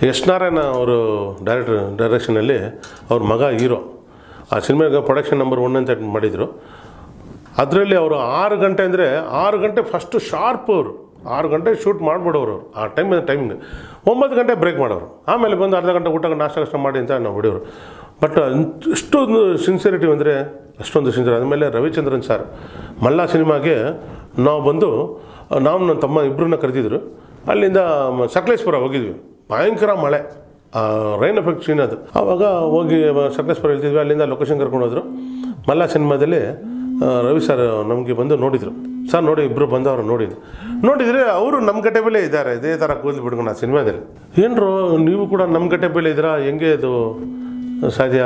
S Narayana ಅವರು ಡೈರೆಕ್ಷನಲ್ಲಿ ಅವ್ರ ಮಗ ಹೀರೋ. ಆ ಸಿನಿಮಾಗೆ ಪ್ರೊಡಕ್ಷನ್ ನಂಬರ್ 1 ಅಂತ ಮಾಡಿದರು. ಅದರಲ್ಲಿ ಅವರು 6 ಗಂಟೆ ಅಂದರೆ 6 ಗಂಟೆ ಫಸ್ಟು ಶಾರ್ಪ್ ಅವರು 6 ಗಂಟೆ ಶೂಟ್ ಮಾಡಿಬಿಡೋರು. ಆ ಟೈಮಿಂಗ್ 9 ಗಂಟೆ ಬ್ರೇಕ್ ಮಾಡೋರು. ಆಮೇಲೆ ಬಂದು ಅರ್ಧ ಗಂಟೆ ಊಟ ನಾಷ್ಟ ಮಾಡಿ ಅಂತ ನಾವು ಹೊಡೆಯೋರು. ಬಟ್ ಅಷ್ಟೊಂದು ಸಿನ್ಸಿಯರಿಟಿ ಅಂದರೆ ಅಷ್ಟೊಂದು ಸಿನ್ಸಿಯರ್. ಆದಮೇಲೆ ರವಿಚಂದ್ರನ್ ಸರ್ ಮಲ್ಲ ಸಿನಿಮಾಗೆ ನಾವು ಬಂದು ನನ್ನ ತಮ್ಮ ಇಬ್ಬರನ್ನ ಕರೆದಿದ್ರು. ಅಲ್ಲಿಂದ ಸಕಲೇಶ್ಪುರ ಹೋಗಿದ್ವಿ. ಭಯಂಕರ ಮಳೆ, ರೈನ್ ಎಫೆಕ್ಟ್ ಸೀನ್ ಅದು. ಆವಾಗ ಹೋಗಿ ಸಕಲೇಶ್ಪುರ ಹೇಳ್ತಿದ್ವಿ. ಅಲ್ಲಿಂದ ಲೊಕೇಶನ್ ಕರ್ಕೊಂಡು ಹೋದರು. ಮಲ್ಲ ಸಿನಿಮಾದಲ್ಲಿ ರವಿ ಸರ್ ನಮಗೆ ಬಂದು ನೋಡಿದರು. ಸರ್ ನೋಡಿ ಇಬ್ಬರು ಬಂದವರು ನೋಡಿದರೆ ಅವರು ನಮ್ಮ ಕಟೆಬಲ್ಲೇ ಇದ್ದಾರೆ. ಇದೇ ಥರ ಕೂದಲು ಬಿಡ್ಕೊಂಡು ಆ ಸಿನಿಮಾದಲ್ಲಿ. ಏನರು ನೀವು ಕೂಡ ನಮ್ಮ ಕಟೆಬಲ್ಲೇ ಇದ್ದೀರಾ, ಹೆಂಗೆ ಇದು ಸಾಧ್ಯ?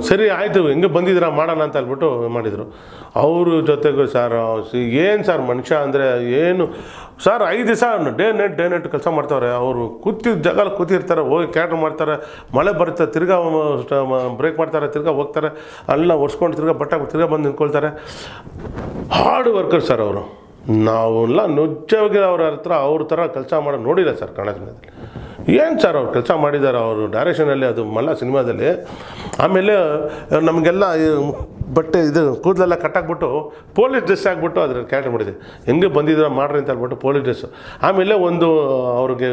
ಸರಿ ಆಯಿತು, ಹೆಂಗೆ ಬಂದಿದ್ದೀರಾ ಮಾಡೋಣ ಅಂತ ಹೇಳ್ಬಿಟ್ಟು ಮಾಡಿದರು. ಅವ್ರ ಜೊತೆಗೂ ಸರ್ ಏನು ಸರ್ ಮನುಷ್ಯ ಅಂದರೆ ಏನು ಸರ್, 5 ದಿವಸ ಡೇ ನೈಟ್ ಕೆಲಸ ಮಾಡ್ತಾವ್ರೆ. ಅವರು ಕೂತಿರ್ತಾರೆ, ಹೋಗಿ ಕ್ಯಾಟ್ರ್ ಮಾಡ್ತಾರೆ, ಮಳೆ ಬರುತ್ತೆ, ತಿರ್ಗಾ ಬ್ರೇಕ್ ಮಾಡ್ತಾರೆ, ತಿರ್ಗಾ ಹೋಗ್ತಾರೆ, ಎಲ್ಲ ಒರೆಸ್ಕೊಂಡು ತಿರ್ಗಾ ಬಟ್ಟೆ ತಿರ್ಗಾ ಬಂದು ನಿಂತ್ಕೊಳ್ತಾರೆ. ಹಾರ್ಡ್ ವರ್ಕರ್ ಸರ್ ಅವರು. ನಾವೆಲ್ಲ ನಿಜವಾಗಿ ಅವ್ರ ಥರ ಕೆಲಸ ಮಾಡೋದು ನೋಡಿಲ್ಲ ಸರ್ ಕನ್ನಡ ಸಿನಿಮಾದಲ್ಲಿ. ಏನು ಸರ್ ಅವ್ರು ಕೆಲಸ ಮಾಡಿದ್ದಾರೆ ಅವರು ಡೈರೆಕ್ಷನಲ್ಲಿ, ಅದು ಮಲ್ಲ ಸಿನಿಮಾದಲ್ಲಿ. ಆಮೇಲೆ ನಮಗೆಲ್ಲ ಬಟ್ಟೆ ಇದು ಕೂದಲೆಲ್ಲ ಕಟ್ಟಾಕ್ಬಿಟ್ಟು ಪೊಲೀಸ್ ಡ್ರೆಸ್ ಹಾಕ್ಬಿಟ್ಟು ಅದ್ರಲ್ಲಿ ಕ್ಯಾರೆಕ್ಟರ್ ಮಾಡಿದೆ. ಹೆಂಗೆ ಬಂದಿದ್ದೀರ ಮಾಡ್ರಿ ಅಂತ ಹೇಳ್ಬಿಟ್ಟು ಪೊಲೀಸ್ ಡ್ರೆಸ್ಸು. ಆಮೇಲೆ ಅವ್ರಿಗೆ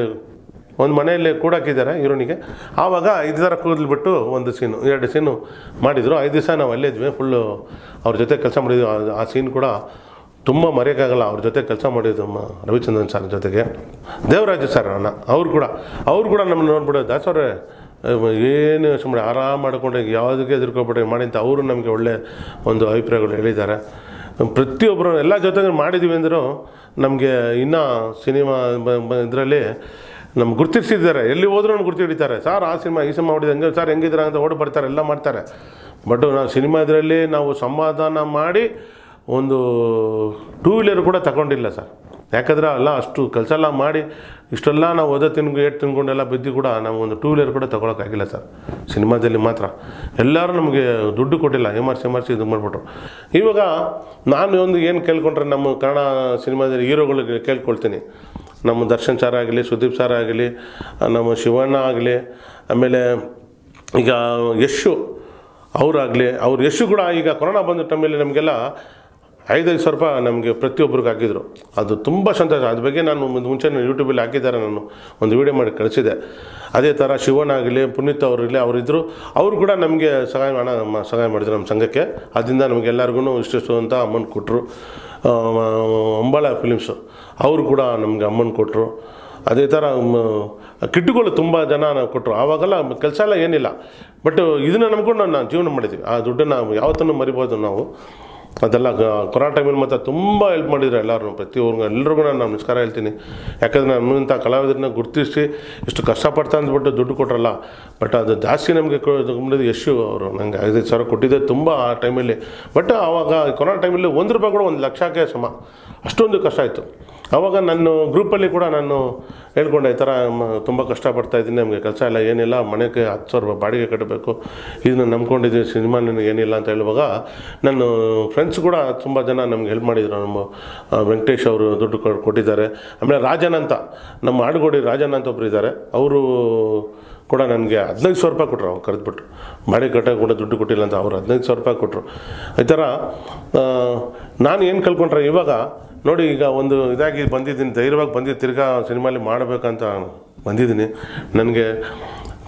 ಒಂದು ಮನೆಯಲ್ಲಿ ಕೂಡಾಕಿದ್ದಾರೆ ಹೀರೋನಿಗೆ. ಆವಾಗ 5 ಥರ ಕೂದಲು ಬಿಟ್ಟು 1 ಸೀನು 2 ಸೀನು ಮಾಡಿದರು. 5 ದಿವಸ ನಾವು ಅಲ್ಲೇ ಇದ್ವಿ, ಫುಲ್ಲು ಅವ್ರ ಜೊತೆ ಕೆಲಸ ಮಾಡಿದ್ವಿ. ಆ ಸೀನ್ ಕೂಡ ತುಂಬ ಮರೆಯೋಕ್ಕಾಗಲ್ಲ. ಅವ್ರ ಜೊತೆ ಕೆಲಸ ಮಾಡಿದ್ದು ರವಿಚಂದ್ರನ್ ಸರ್ ಜೊತೆಗೆ. ದೇವರಾಜು ಸರ್ ಅಣ್ಣ ಅವ್ರು ಕೂಡ ನಮ್ಮನ್ನು ನೋಡ್ಬಿಟ್ಟು ದಾಸವ್ರೆ ಏನು ಸುಮ್ಮನೆ ಆರಾಮ ಮಾಡ್ಕೊಂಡು ಯಾವುದಕ್ಕೆ ಎದುರ್ಕೊಬಿಟ್ಟು ಮಾಡಿ ಅಂತ ಅವರು ನಮಗೆ ಒಳ್ಳೆ ಒಂದು ಅಭಿಪ್ರಾಯಗಳು ಹೇಳಿದ್ದಾರೆ. ಪ್ರತಿಯೊಬ್ಬರು ಎಲ್ಲ ಜೊತೆಗೆ ಮಾಡಿದ್ದೀವಿ ಅಂದರೂ ನಮಗೆ ಇನ್ನೂ ಸಿನಿಮಾ ಇದರಲ್ಲಿ ನಮ್ಗೆ ಗುರ್ತಿಸಿದ್ದಾರೆ. ಎಲ್ಲಿ ಹೋದ್ರೂ ನಮ್ಗೆ ಗುರ್ತು ಹಿಡಿತಾರೆ. ಸರ್ ಆ ಸಿನಿಮಾ ಈ ಸಿನಿಮಾ ಹೊಡಿದ ಹಂಗೆ ಸರ್ ಹೆಂಗಿದ್ರೆ ಅಂತ ಓಡಿ ಬರ್ತಾರೆ, ಎಲ್ಲ ಮಾಡ್ತಾರೆ. ಬಟ್ ನಾವು ಸಿನಿಮಾ ಇದರಲ್ಲಿ ನಾವು ಸಮಾಧಾನ ಮಾಡಿ ಒಂದು 2 ವೀಲರ್ ಕೂಡ ತಗೊಂಡಿಲ್ಲ ಸರ್. ಯಾಕಂದರೆ ಅಷ್ಟು ಕೆಲಸ ಎಲ್ಲ ಮಾಡಿ ಇಷ್ಟೆಲ್ಲ ನಾವು ಏಟು ತಿನ್ಕೊಂಡೆಲ್ಲ ಬಿದ್ದು ಕೂಡ ನಾವು ಒಂದು 2 ವೀಲರ್ ಕೂಡ ತೊಗೊಳಕ್ಕಾಗಿಲ್ಲ ಸರ್ ಸಿನಿಮಾದಲ್ಲಿ ಮಾತ್ರ. ಎಲ್ಲರೂ ನಮಗೆ ದುಡ್ಡು ಕೊಟ್ಟಿಲ್ಲ, ಎಮರ್ಸಿ ಇದು ಮಾಡಿಬಿಟ್ರು. ಇವಾಗ ನಾನು ಏನು ಕೇಳ್ಕೊಂಡ್ರೆ ನಮ್ಮ ಕನ್ನಡ ಸಿನಿಮಾದಲ್ಲಿ ಹೀರೋಗಳಿಗೆ ಕೇಳ್ಕೊಳ್ತೀನಿ. ನಮ್ಮ ದರ್ಶನ್ ಸರ್ ಆಗಲಿ, ಸುದೀಪ್ ಸರ್ ಆಗಲಿ, ನಮ್ಮ ಶಿವಣ್ಣ ಆಗಲಿ, ಆಮೇಲೆ ಈಗ ಯಶು ಅವರಾಗಲಿ, ಯಶು ಕೂಡ ಈಗ ಕೊರೋನಾ ಬಂದ ಟೈಮಲ್ಲಿ ನಮಗೆಲ್ಲ 5,000 ರೂಪಾಯಿ ನಮಗೆ ಪ್ರತಿಯೊಬ್ಬರಿಗೆ ಹಾಕಿದ್ರು. ಅದು ತುಂಬ ಸಂತೋಷ. ಅದ್ರ ಬಗ್ಗೆ ನಾನು ಮುಂಚೆ ಯೂಟ್ಯೂಬಲ್ಲಿ ಹಾಕಿದ್ದಾರೆ, ನಾನು ಒಂದು ವೀಡಿಯೋ ಮಾಡಿ ಕಳಿಸಿದೆ. ಅದೇ ಥರ ಶಿವಣ್ಣ ಆಗಲಿ, ಪುನೀತ್ ಅವರಿರಲಿ, ಅವರಿದ್ದರು. ಅವರು ಕೂಡ ನಮಗೆ ಸಹಾಯ ಮಾಡಿದ್ರು ನಮ್ಮ ಸಂಘಕ್ಕೆ. ಅದರಿಂದ ನಮಗೆಲ್ಲರಿಗೂ ಇಷ್ಟು ಅಂತ ಅಮೌಂಟ್ ಕೊಟ್ಟರು. ಅಂಬಾಳ ಫಿಲಿಮ್ಸು ಅವರು ಕೂಡ ನಮಗೆ ಅಮೌಂಟ್ ಕೊಟ್ಟರು. ಅದೇ ಥರ ಕಿಟ್ಟುಗಳು ತುಂಬ ಜನ ಕೊಟ್ಟರು. ಆವಾಗೆಲ್ಲ ಕೆಲಸ ಎಲ್ಲ ಏನಿಲ್ಲ, ಬಟ್ ಇದನ್ನು ನಂಬ್ಕೊಂಡು ನಾನು ಜೀವನ ಮಾಡಿದ್ವಿ. ಆ ದುಡ್ಡನ್ನು ಯಾವತ್ತೂ ಮರಿಬೋದು ನಾವು. ಅದೆಲ್ಲ ಕೊರೋನಾ ಟೈಮಲ್ಲಿ ಮಾತ್ರ ತುಂಬ ಹೆಲ್ಪ್ ಮಾಡಿದ್ರು ಎಲ್ಲರೂ, ಎಲ್ರಿಗೂ ನಾನು ನಮಸ್ಕಾರ ಹೇಳ್ತೀನಿ. ಯಾಕಂದರೆ ನಮ್ಮಂಥ ಕಲಾವಿದರನ್ನ ಗುರುತಿಸಿ ಇಷ್ಟು ಕಷ್ಟಪಡ್ತಾ ಅಂದ್ಬಿಟ್ಟು ದುಡ್ಡು ಕೊಟ್ರಲ್ಲ. ಬಟ್ ಅದು ಜಾಸ್ತಿ ನಮಗೆ ಯಶು ಅವರು ನನಗೆ 5,000 ಸಾವಿರ ಕೊಟ್ಟಿದ್ದೆ ತುಂಬ ಆ ಟೈಮಲ್ಲಿ. ಬಟ್ ಆವಾಗ ಕೊರೋನಾ ಟೈಮಲ್ಲಿ 1 ರೂಪಾಯಿ ಕೂಡ 1 ಲಕ್ಷಕ್ಕೆ ಸಮ, ಅಷ್ಟೊಂದು ಕಷ್ಟ ಆಯಿತು. ಆವಾಗ ನನ್ನ ಗ್ರೂಪಲ್ಲಿ ಕೂಡ ನಾನು ಹೇಳ್ಕೊಂಡೆ, ಈ ಥರ ತುಂಬ ಕಷ್ಟಪಡ್ತಾಯಿದ್ದೀನಿ, ನಮಗೆ ಕೆಲಸ ಎಲ್ಲ ಏನಿಲ್ಲ, ಮನೆಗೆ 10,000 ರೂಪಾಯಿ ಬಾಡಿಗೆ ಕಟ್ಟಬೇಕು, ಇದನ್ನು ನಂಬ್ಕೊಂಡಿದ್ದೀನಿ, ಸಿನಿಮಾ ನನಗೆ ಏನಿಲ್ಲ ಅಂತ ಹೇಳುವಾಗ ನನ್ನ ಫ್ರೆಂಡ್ಸ್ ಕೂಡ ತುಂಬ ಜನ ನಮ್ಗೆ ಹೆಲ್ಪ್ ಮಾಡಿದರು. ನಮ್ಮ ವೆಂಕಟೇಶ್ ಅವರು ದುಡ್ಡು ಕೊಟ್ಟಿದ್ದಾರೆ. ಆಮೇಲೆ ರಾಜನ್ ಅಂತ, ನಮ್ಮ ಆಡುಗೋಡಿ ರಾಜನ್ ಅಂತ ಒಬ್ಬರು ಇದ್ದಾರೆ, ಅವರು ಕೂಡ ನನಗೆ 15,000 ರೂಪಾಯಿ ಕೊಟ್ಟರು. ಅವ್ರು ಕರೆದ್ಬಿಟ್ಟು ಬಾಡಿಗೆ ಕಟ್ಟೋಕೆ ಕೂಡ ದುಡ್ಡು ಕೊಟ್ಟಿಲ್ಲ ಅಂತ ಅವರು 15,000 ರೂಪಾಯಿ ಕೊಟ್ಟರು. ಈ ಥರ ನಾನು ಏನು ಕಲ್ತ್ಕೊಂಡ್ರೆ ಇವಾಗ ನೋಡಿ, ಈಗ ಒಂದು ಇದಾಗಿ ಬಂದಿದ್ದೀನಿ, ಧೈರ್ಯವಾಗಿ ಬಂದಿದ್ದು, ತಿರ್ಗಾ ಸಿನಿಮಾಲಿ ಮಾಡಬೇಕಂತ ಬಂದಿದ್ದೀನಿ. ನನಗೆ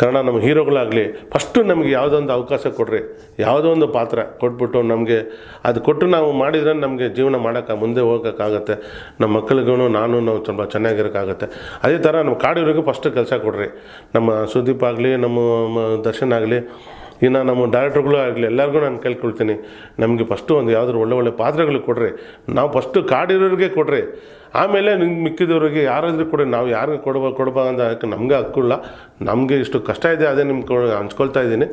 ಕನ್ನಡ ನಮ್ಮ ಹೀರೋಗಳಾಗಲಿ ಫಸ್ಟು ನಮಗೆ ಯಾವುದೋ ಒಂದು ಅವಕಾಶ ಕೊಡ್ರಿ, ಯಾವುದೋ ಒಂದು ಪಾತ್ರ ಕೊಟ್ಬಿಟ್ಟು ನಮಗೆ ಅದು ಕೊಟ್ಟು ನಾವು ಮಾಡಿದರೆ ನಮಗೆ ಜೀವನ ಮಾಡೋಕ್ಕೆ ಮುಂದೆ ಹೋಗೋಕ್ಕಾಗತ್ತೆ. ನಮ್ಮ ಮಕ್ಕಳಿಗೂ ನಾವು ಸ್ವಲ್ಪ ಚೆನ್ನಾಗಿರೋಕ್ಕಾಗತ್ತೆ. ಅದೇ ಥರ ನಮ್ಮ ಕಾಡಿವ್ರಿಗೂ ಫಸ್ಟು ಕೆಲಸ ಕೊಡ್ರಿ. ನಮ್ಮ ಸುದೀಪ್ ಆಗಲಿ, ನಮ್ಮ ದರ್ಶನ್ ಆಗಲಿ, ಇನ್ನು ನಮ್ಮ ಡೈರೆಕ್ಟ್ರುಗಳು ಆಗಲಿ, ಎಲ್ಲರಿಗೂ ನಾನು ಕೇಳ್ಕೊಳ್ತೀನಿ, ನಮಗೆ ಫಸ್ಟು ಒಂದು ಯಾವುದಾದ್ರು ಒಳ್ಳೆ ಪಾತ್ರಗಳು ಕೊಡ್ರಿ. ನಾವು ಫಸ್ಟು ಕಾಡಿರೋರಿಗೆ ಕೊಡ್ರಿ, ಆಮೇಲೆ ನಿಮ್ಗೆ ಮಿಕ್ಕಿದವ್ರಿಗೆ ಯಾರಾದರೂ ಕೊಡಿ. ನಾವು ಯಾರಿಗೆ ಕೊಡ್ಬಾ ಅಂತ ನಮಗೆ ಹಕ್ಕಿಲ್ಲ. ನಮಗೆ ಇಷ್ಟು ಕಷ್ಟ ಇದೆ, ಅದೇ ನಿಮ್ಗೆ ಹಂಚ್ಕೊಳ್ತಾ ಇದ್ದೀನಿ.